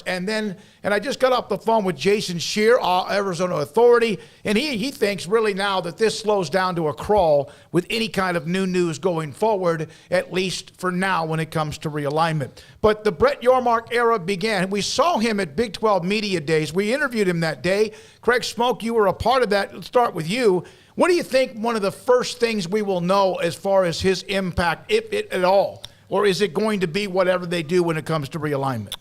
And I just got off the phone with Jason Shear, Arizona Authority, and he thinks really now that this slows down to a crawl with any kind of new news going forward, at least for now when it comes to realignment. But the Brett Yormark era began. We saw him at Big 12 Media Days. We interviewed him that day. Craig Smoak, you were a part of that. Let's start with you. What do you think one of the first things we will know as far as his impact, if it at all? Or is it going to be whatever they do when it comes to realignment?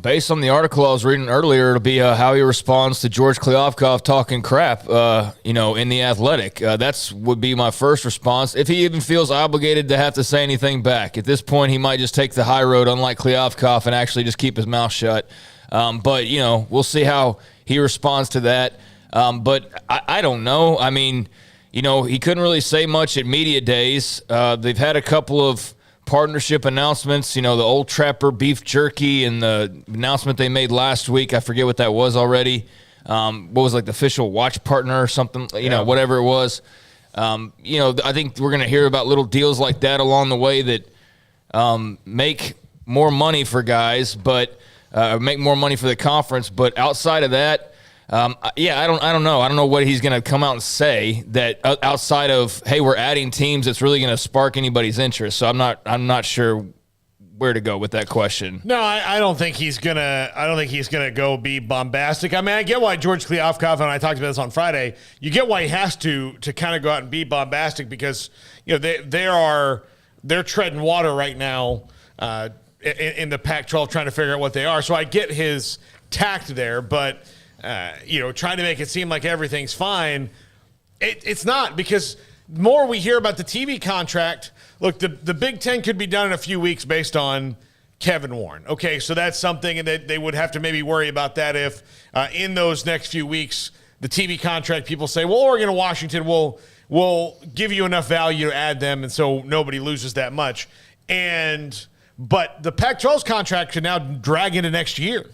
Based on the article I was reading earlier, it'll be how he responds to George Kliavkoff talking crap, in The Athletic. That's would be my first response. If he even feels obligated to have to say anything back. At this point, he might just take the high road, unlike Kliavkoff, and actually just keep his mouth shut. But we'll see how he responds to that. But I don't know. I mean, he couldn't really say much at media days. They've had a couple of partnership announcements, the Old Trapper beef jerky and the announcement they made last week. I forget what that was already. What was the official watch partner or something, whatever it was. I think we're going to hear about little deals like that along the way that make more money for guys, but make more money for the conference. But outside of that, I don't know. I don't know what he's going to come out and say that outside of, hey, we're adding teams that's really going to spark anybody's interest. So I'm not sure where to go with that question. No, I don't think he's gonna go be bombastic. I mean, I get why George Kliavkoff, and I talked about this on Friday, you get why he has to kind of go out and be bombastic because they're treading water right now in the Pac-12 trying to figure out what they are. So I get his tact there, but trying to make it seem like everything's fine. It's not, because the more we hear about the TV contract, look, the Big Ten could be done in a few weeks based on Kevin Warren. Okay, so that's something, and they would have to maybe worry about that if in those next few weeks, the TV contract, people say, well, Oregon and Washington will give you enough value to add them, and so nobody loses that much. But the Pac-12's contract could now drag into next year.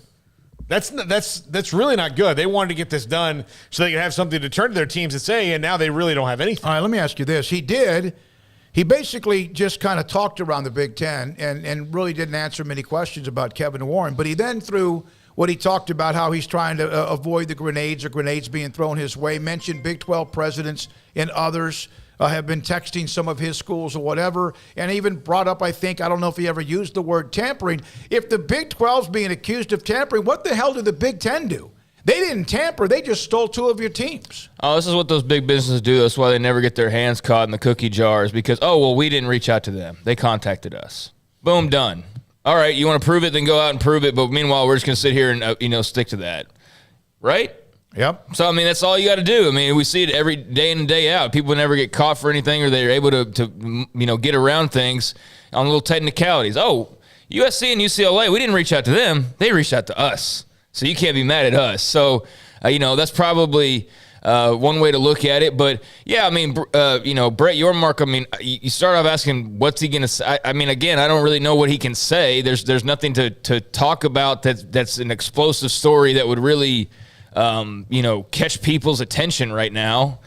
That's really not good. They wanted to get this done so they could have something to turn to their teams and say, and now they really don't have anything. All right, let me ask you this. He basically just kind of talked around the Big Ten and really didn't answer many questions about Kevin Warren. But he then threw what he talked about, how he's trying to avoid the grenades being thrown his way, mentioned Big 12 presidents and others have been texting some of his schools or whatever, and even brought up, I don't know if he ever used the word tampering. If the Big 12's being accused of tampering, what the hell did the Big 10 do? They didn't tamper. They just stole two of your teams. Oh, this is what those big businesses do. That's why they never get their hands caught in the cookie jars because, we didn't reach out to them. They contacted us. Boom, done. All right, you want to prove it, then go out and prove it, but meanwhile, we're just going to sit here and, stick to that. Right? Yep. So, that's all you got to do. We see it every day in and day out. People never get caught for anything, or they're able to get around things on little technicalities. Oh, USC and UCLA, we didn't reach out to them. They reached out to us. So you can't be mad at us. So, that's probably one way to look at it. But, yeah, Brett Yormark, you start off asking what's he going to say. Again, I don't really know what he can say. There's nothing to talk about that's an explosive story that would really – catch people's attention right now.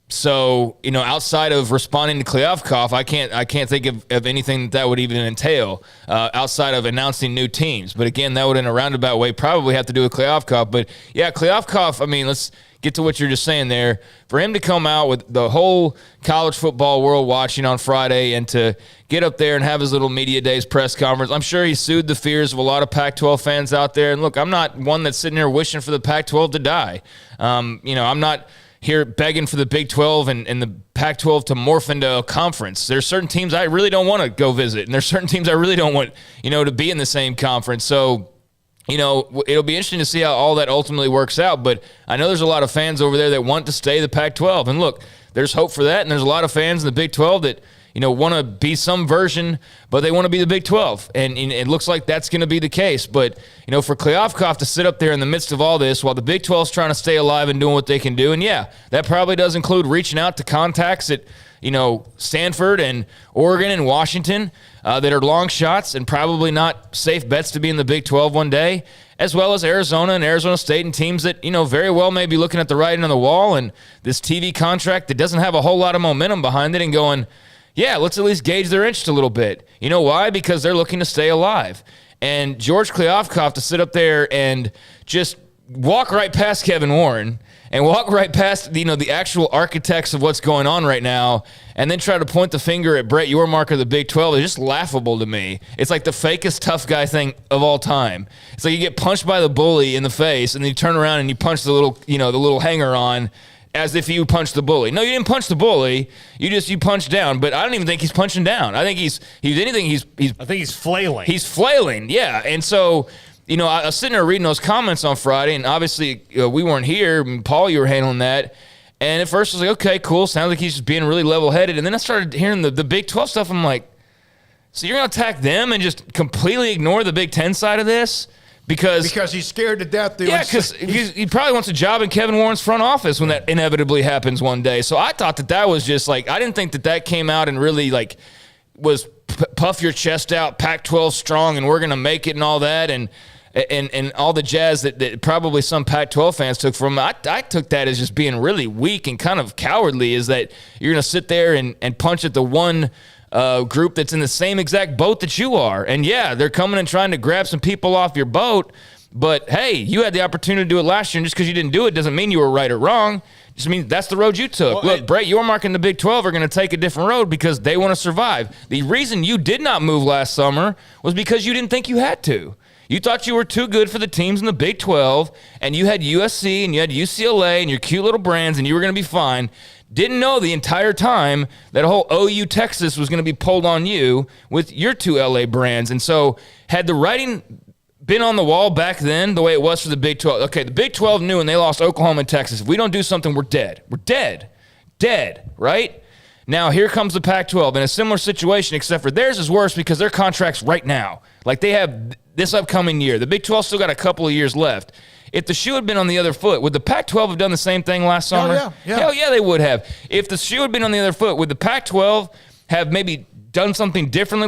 So, outside of responding to Kliavkoff, I can't think of anything that would even entail outside of announcing new teams. But again, that would in a roundabout way probably have to do with Kliavkoff. But yeah, Kliavkoff, let's get to what you're just saying there. For him to come out with the whole college football world watching on Friday and to get up there and have his little media days press conference, I'm sure he soothed the fears of a lot of Pac-12 fans out there. And look, I'm not one that's sitting here wishing for the Pac-12 to die. I'm not here begging for the Big 12 and the Pac-12 to morph into a conference. There's certain teams I really don't want to go visit, and there's certain teams I really don't want, to be in the same conference. So, it'll be interesting to see how all that ultimately works out, but I know there's a lot of fans over there that want to stay the Pac-12. And look, there's hope for that, and there's a lot of fans in the Big 12 that want to be some version, but they want to be the Big 12. And it looks like that's going to be the case. But, for Kliavkoff to sit up there in the midst of all this while the Big 12 is trying to stay alive and doing what they can do, and yeah, that probably does include reaching out to contacts at, Stanford and Oregon and Washington that are long shots and probably not safe bets to be in the Big 12 one day, as well as Arizona and Arizona State and teams that, very well may be looking at the writing on the wall and this TV contract that doesn't have a whole lot of momentum behind it and going, yeah, let's at least gauge their interest a little bit. You know why? Because they're looking to stay alive. and George Kliavkoff to sit up there and just walk right past Kevin Warren and walk right past, the actual architects of what's going on right now, and then try to point the finger at Brett Yormark of the Big 12 is just laughable to me. It's like the fakest tough guy thing of all time. It's like you get punched by the bully in the face, and then you turn around and you punch the little hanger on as if you punched the bully. No, you didn't punch the bully. You punched down. But I don't even think he's punching down. I think he's flailing. He's flailing, yeah. And so, I was sitting there reading those comments on Friday, and obviously we weren't here. And Paul, you were handling that. And at first I was like, okay, cool. Sounds like he's just being really level-headed. And then I started hearing the Big 12 stuff. I'm like, so you're going to attack them and just completely ignore the Big 10 side of this? Because he's scared to death. Yeah, because he probably wants a job in Kevin Warren's front office when that inevitably happens one day. So I thought that was just like, I didn't think that came out and really like was puff your chest out, Pac-12 strong, and we're going to make it and all that. And all the jazz that probably some Pac-12 fans took from him. I took that as just being really weak and kind of cowardly, is that you're going to sit there and punch at the one group that's in the same exact boat that you are. And, yeah, they're coming and trying to grab some people off your boat, but, hey, you had the opportunity to do it last year, and just because you didn't do it doesn't mean you were right or wrong. It just means that's the road you took. Well, look, Brett Yormark and the Big 12 are going to take a different road because they want to survive. The reason you did not move last summer was because you didn't think you had to. You thought you were too good for the teams in the Big 12, and you had USC and you had UCLA and your cute little brands, and you were going to be fine. Didn't know the entire time that a whole OU Texas was going to be pulled on you with your two LA brands. And so had the writing been on the wall back then the way it was for the Big 12, okay, the Big 12 knew when they lost Oklahoma and Texas, if we don't do something, we're dead. We're dead. Dead, right? Now, here comes the Pac-12 in a similar situation, except for theirs is worse because their contract's right now. Like, they have this upcoming year. The Big 12 still got a couple of years left. If the shoe had been on the other foot, would the Pac-12 have done the same thing last summer? Hell yeah, they would have. If the shoe had been on the other foot, would the Pac-12 have maybe done something differently?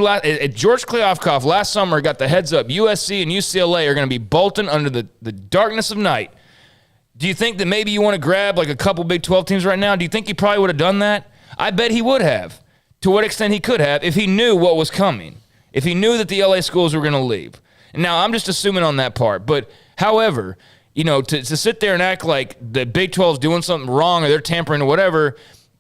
George Kliavkoff last summer got the heads up. USC and UCLA are going to be bolting under the darkness of night. Do you think that maybe you want to grab like a couple Big 12 teams right now? Do you think he probably would have done that? I bet he would have. To what extent he could have if he knew what was coming. If he knew that the LA schools were going to leave. Now, I'm just assuming on that part. But, however, to sit there and act like the Big 12 is doing something wrong or they're tampering or whatever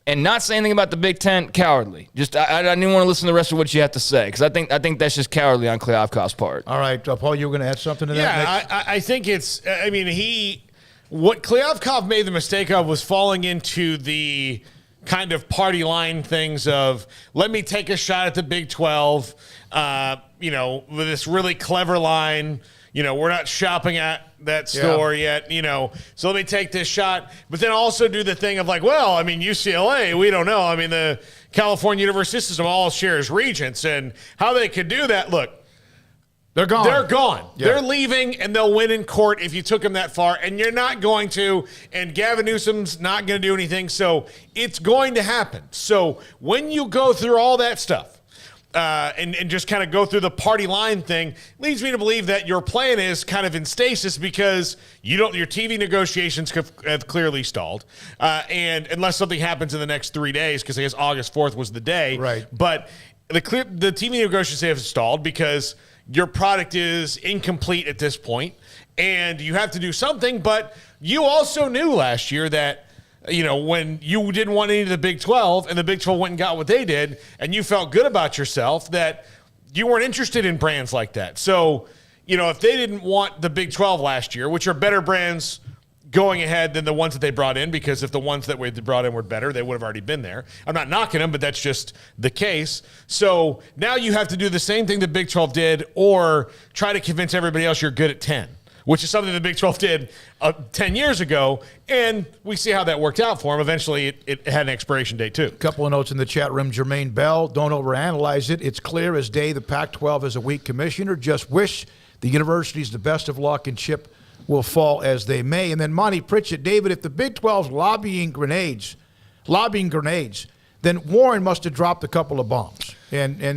and not say anything about the Big 10, cowardly. Just I didn't want to listen to the rest of what you have to say because I think that's just cowardly on Kliavkoff's part. All right, Paul, you were going to add something to that? Yeah, I think it's – I mean, what Kliavkoff made the mistake of was falling into the – kind of party line things of let me take a shot at the Big 12, with this really clever line, we're not shopping at that store yet, so let me take this shot. But then also do the thing of like, well, I mean, UCLA, we don't know. I mean, the California University system all shares regents and how they could do that. Look, they're gone. They're gone. Yeah. They're leaving, and they'll win in court if you took them that far, and you're not going to, and Gavin Newsom's not going to do anything, so it's going to happen. So when you go through all that stuff and just kind of go through the party line thing, leads me to believe that your plan is kind of in stasis because your TV negotiations have clearly stalled, and unless something happens in the next 3 days, because I guess August 4th was the day. Right. But the TV negotiations have stalled because your product is incomplete at this point, and you have to do something. But you also knew last year that, when you didn't want any of the Big 12 and the Big 12 went and got what they did, and you felt good about yourself, that you weren't interested in brands like that. So, if they didn't want the Big 12 last year, which are better brands going ahead than the ones that they brought in, because if the ones that we brought in were better, they would have already been there. I'm not knocking them, but that's just the case. So now you have to do the same thing the Big 12 did, or try to convince everybody else you're good at 10, which is something the Big 12 did 10 years ago, and we see how that worked out for them. Eventually, it had an expiration date, too. A couple of notes in the chat room. Jermaine Bell, don't overanalyze it. It's clear as day the Pac-12 is a weak commissioner. Just wish the universities the best of luck, and Chip will fall as they may. And then Monty Pritchett, David, if the Big 12's lobbying grenades, then Warren must have dropped a couple of bombs. And